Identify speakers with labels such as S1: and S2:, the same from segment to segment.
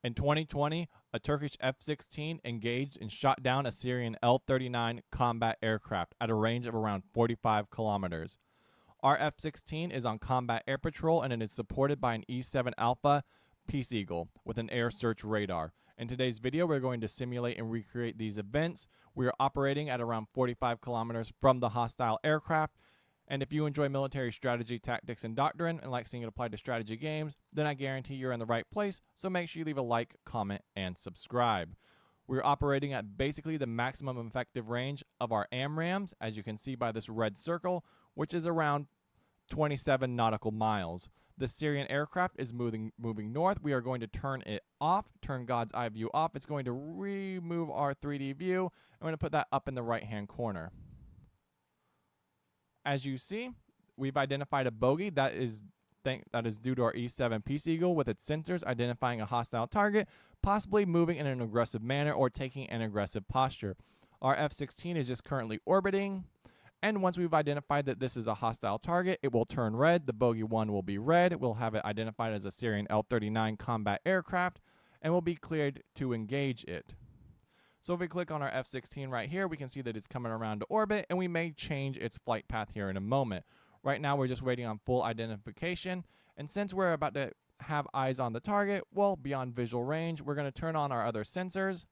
S1: In 2020, a Turkish F-16 engaged and shot down a Syrian L-39 combat aircraft at a range of around 45 kilometers. Our F-16 is on combat air patrol and it is supported by an E-7 Alpha Peace Eagle with an air search radar. In today's video, we're going to simulate and recreate these events. We are operating at around 45 kilometers from the hostile aircraft. And if you enjoy military strategy, tactics, and doctrine and like seeing it applied to strategy games, then I guarantee you're in the right place, so make sure you leave a like, comment, and subscribe. We're operating at basically the maximum effective range of our AMRAAMs, as you can see by this red circle, which is around 27 nautical miles. The Syrian aircraft is moving north. We are going to turn it off, turn God's eye view off. It's going to remove our 3D view. I'm going to put that up in the right-hand corner. As you see, we've identified a bogey that is due to our E-7 Peace Eagle with its sensors identifying a hostile target, possibly moving in an aggressive manner or taking an aggressive posture. Our F-16 is just currently orbiting, and once we've identified that this is a hostile target, it will turn red. The bogey 1 will be red. We'll have it identified as a Syrian L-39 combat aircraft, and will be cleared to engage it. So if we click on our F-16 right here, we can see that it's coming around to orbit, and we may change its flight path here in a moment. Right now, we're just waiting on full identification, and since we're about to have eyes on the target, well, beyond visual range, we're going to turn on our other sensors,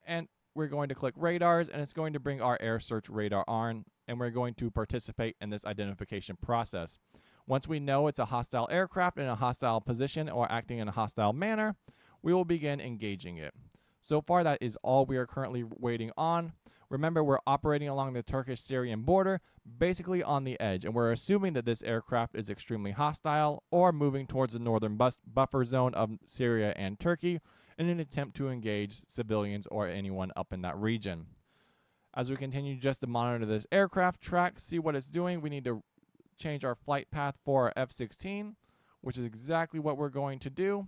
S1: and we're going to click radars, and it's going to bring our air search radar on, and we're going to participate in this identification process. Once we know it's a hostile aircraft in a hostile position or acting in a hostile manner, we will begin engaging it. So far, that is all we are currently waiting on. Remember, we're operating along the Turkish-Syrian border, basically on the edge, and we're assuming that this aircraft is extremely hostile or moving towards the northern buffer zone of Syria and Turkey in an attempt to engage civilians or anyone up in that region. As we continue just to monitor this aircraft track, see what it's doing, we need to change our flight path for our F-16, which is exactly what we're going to do.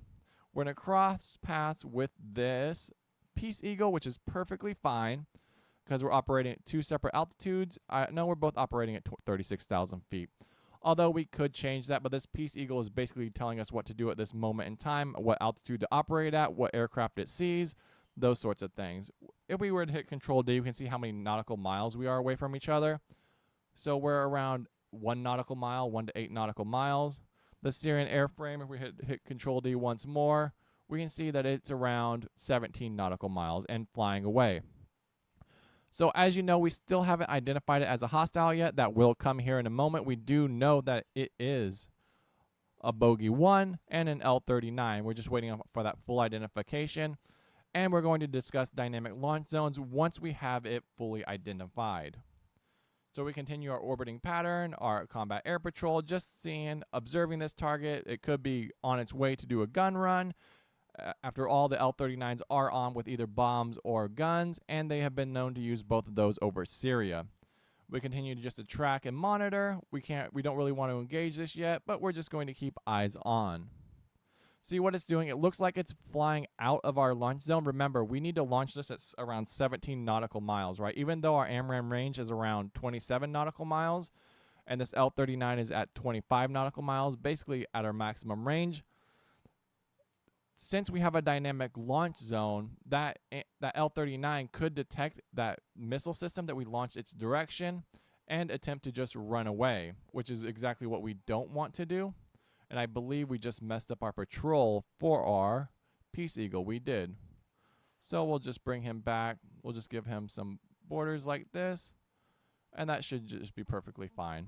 S1: We're going to cross paths with this Peace Eagle, which is perfectly fine because we're operating at two separate altitudes. No, we're both operating at 36,000 feet. Although we could change that, but this Peace Eagle is basically telling us what to do at this moment in time, what altitude to operate at, what aircraft it sees, those sorts of things. If we were to hit Control D, we can see how many nautical miles we are away from each other. So we're around 1 nautical mile, 1 to 8 nautical miles. The Syrian airframe, if we hit Control D once more, we can see that it's around 17 nautical miles and flying away. So as you know, we still haven't identified it as a hostile yet. That will come here in a moment. We do know that it is a bogey 1 and an L-39. We're just waiting for that full identification. And we're going to discuss dynamic launch zones once we have it fully identified. So we continue our orbiting pattern, our combat air patrol, just observing this target. It could be on its way to do a gun run. After all, the L-39s are armed with either bombs or guns, and they have been known to use both of those over Syria. We continue to just track and monitor. We don't really want to engage this yet, but we're just going to keep eyes on. See what it's doing. It looks like it's flying out of our launch zone. Remember, we need to launch this at around 17 nautical miles, right? Even though our AMRAAM range is around 27 nautical miles, and this L-39 is at 25 nautical miles, basically at our maximum range. Since we have a dynamic launch zone, that L-39 could detect that missile system that we launched its direction and attempt to just run away, which is exactly what we don't want to do. And I believe we just messed up our patrol for our Peace Eagle. We did. So we'll just bring him back. We'll just give him some borders like this, and that should just be perfectly fine.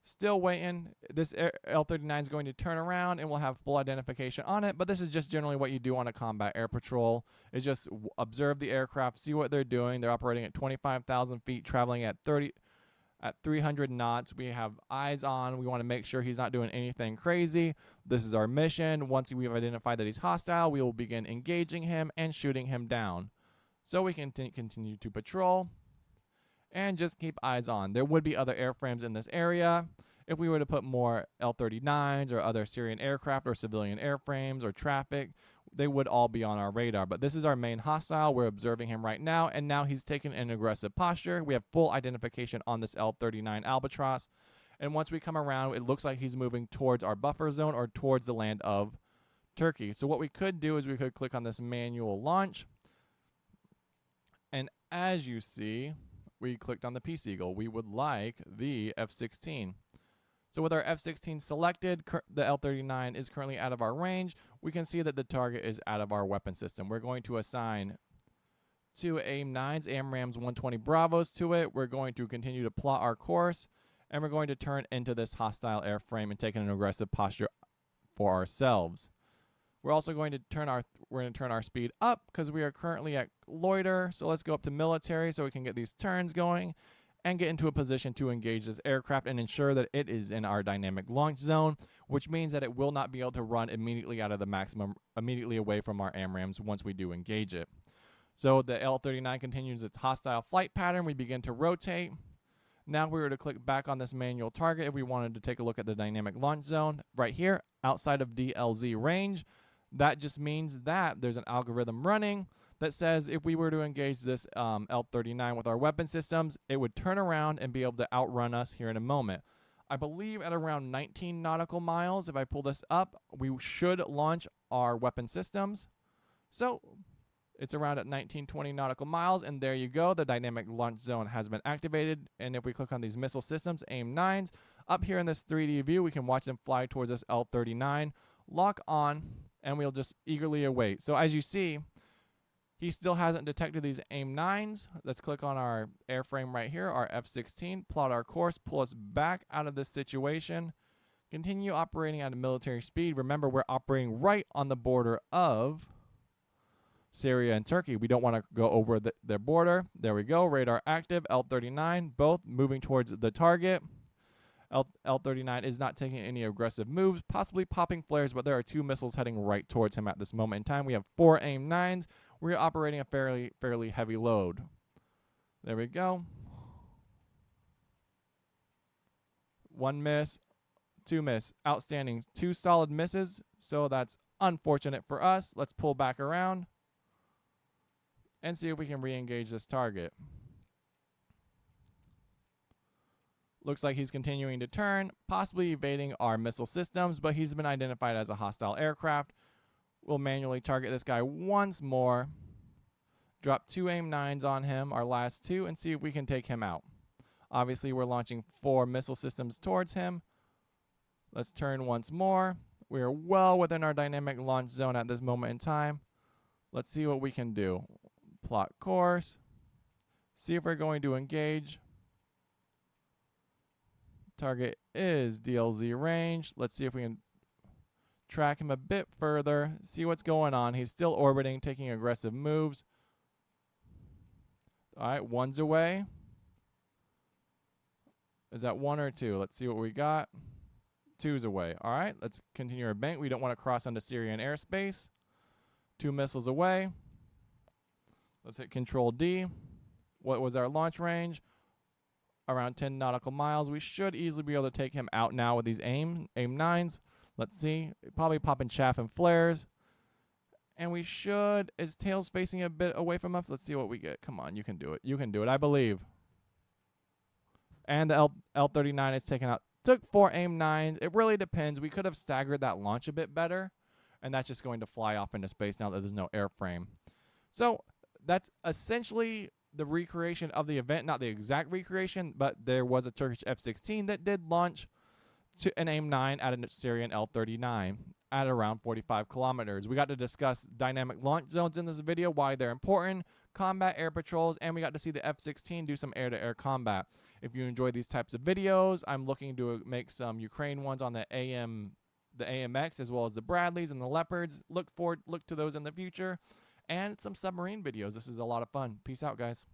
S1: Still waiting. This L-39 is going to turn around and we'll have full identification on it, but this is just generally what you do on a combat air patrol, is just observe the aircraft, see what they're doing. They're operating at 25,000 feet, traveling at 300 knots. We have eyes on. We want to make sure he's not doing anything crazy. This is our mission. Once we've identified that he's hostile, we will begin engaging him and shooting him down. So we can continue to patrol and just keep eyes on. There would be other airframes in this area. If we were to put more L-39s or other Syrian aircraft or civilian airframes or traffic, they would all be on our radar. But this is our main hostile. We're observing him right now, and now he's taken an aggressive posture. We have full identification on this L-39 Albatross. And once we come around, it looks like he's moving towards our buffer zone or towards the land of Turkey. So what we could do is we could click on this manual launch. And as you see, we clicked on the Peace Eagle. We would like the F-16. So with our F-16 selected, the L-39 is currently out of our range. We can see that the target is out of our weapon system. We're going to assign 2 AIM-9s, AMRAAMs 120 Bravos to it. We're going to continue to plot our course, and we're going to turn into this hostile airframe and take an aggressive posture for ourselves. We're also going to turn our speed up because we are currently at loiter. So let's go up to military so we can get these turns going and get into a position to engage this aircraft and ensure that it is in our dynamic launch zone, which means that it will not be able to run immediately out of the maximum, immediately away from our AMRAAMs once we do engage it. So the L-39 continues its hostile flight pattern. We begin to rotate. Now if we were to click back on this manual target, if we wanted to take a look at the dynamic launch zone right here outside of DLZ range, that just means that there's an algorithm running that says if we were to engage this L-39 with our weapon systems, it would turn around and be able to outrun us here in a moment. I believe at around 19 nautical miles, if I pull this up, we should launch our weapon systems. So it's around at 19-20 nautical miles, and there you go. The dynamic launch zone has been activated. And if we click on these missile systems, AIM-9s, up here in this 3D view, we can watch them fly towards this L-39, lock on, and we'll just eagerly await. So as you see, he still hasn't detected these AIM-9s. Let's click on our airframe right here, our F-16, plot our course, pull us back out of this situation, continue operating at a military speed. Remember, we're operating right on the border of Syria and Turkey. We don't want to go over their border. There we go, radar active, L-39, both moving towards the target. L-39 is not taking any aggressive moves, possibly popping flares, but there are 2 missiles heading right towards him at this moment in time. We have 4 AIM-9s. We're operating a fairly heavy load. There we go. 1 miss, 2 miss. Outstanding. 2 solid misses, so that's unfortunate for us. Let's pull back around and see if we can re-engage this target. Looks like he's continuing to turn, possibly evading our missile systems, but he's been identified as a hostile aircraft. We'll manually target this guy once more, drop 2 AIM-9s on him, our last 2, and see if we can take him out. Obviously, we're launching 4 missile systems towards him. Let's turn once more. We are well within our dynamic launch zone at this moment in time. Let's see what we can do. Plot course. See if we're going to engage. Target is DLZ range. Let's see if we can track him a bit further, see what's going on. He's still orbiting, taking aggressive moves. All right, 1's away. Is that 1 or 2? Let's see what we got. 2's away. All right, let's continue our bank. We don't want to cross onto Syrian airspace. 2 missiles away. Let's hit Control D. What was our launch range? Around 10 nautical miles. We should easily be able to take him out now with these AIM-9s. Let's see. Probably popping chaff and flares. And we should. His tail's facing a bit away from us. Let's see what we get. Come on, you can do it. You can do it, I believe. And the L-39 is taken out. Took 4 AIM-9s. It really depends. We could have staggered that launch a bit better. And that's just going to fly off into space now that there's no airframe. So that's essentially the recreation of the event, not the exact recreation, but there was a Turkish F-16 that did launch to an AIM-9 at a Syrian L-39 at around 45 kilometers. We got to discuss dynamic launch zones in this video, why they're important, combat air patrols, and we got to see the F-16 do some air-to-air combat. If you enjoy these types of videos, I'm looking to make some Ukraine ones on the AMX as well as the Bradleys and the Leopards. Look to those in the future. And some submarine videos. This is a lot of fun. Peace out, guys.